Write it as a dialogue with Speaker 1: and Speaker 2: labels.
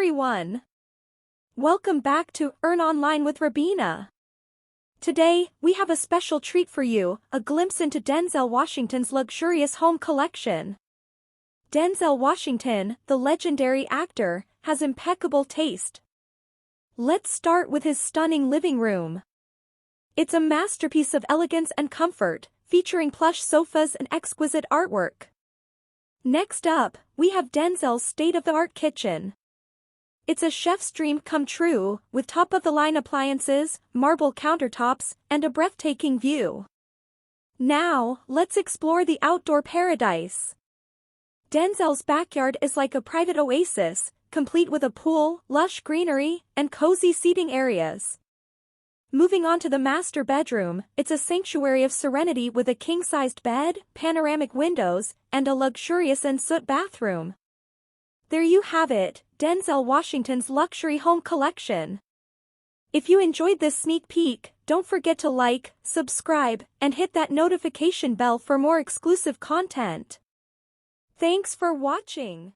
Speaker 1: everyone! Welcome back to Earn Online with Rabina. Today, we have a special treat for you, a glimpse into Denzel Washington's luxurious home collection. Denzel Washington, the legendary actor, has impeccable taste. Let's start with his stunning living room. It's a masterpiece of elegance and comfort, featuring plush sofas and exquisite artwork. Next up, we have Denzel's state-of-the-art kitchen. It's a chef's dream come true, with top-of-the-line appliances, marble countertops, and a breathtaking view. Now, let's explore the outdoor paradise. Denzel's backyard is like a private oasis, complete with a pool, lush greenery, and cozy seating areas. Moving on to the master bedroom, it's a sanctuary of serenity with a king-sized bed, panoramic windows, and a luxurious ensuite bathroom. There you have it, Denzel Washington's luxury home collection. If you enjoyed this sneak peek, don't forget to like, subscribe, and hit that notification bell for more exclusive content. Thanks for watching.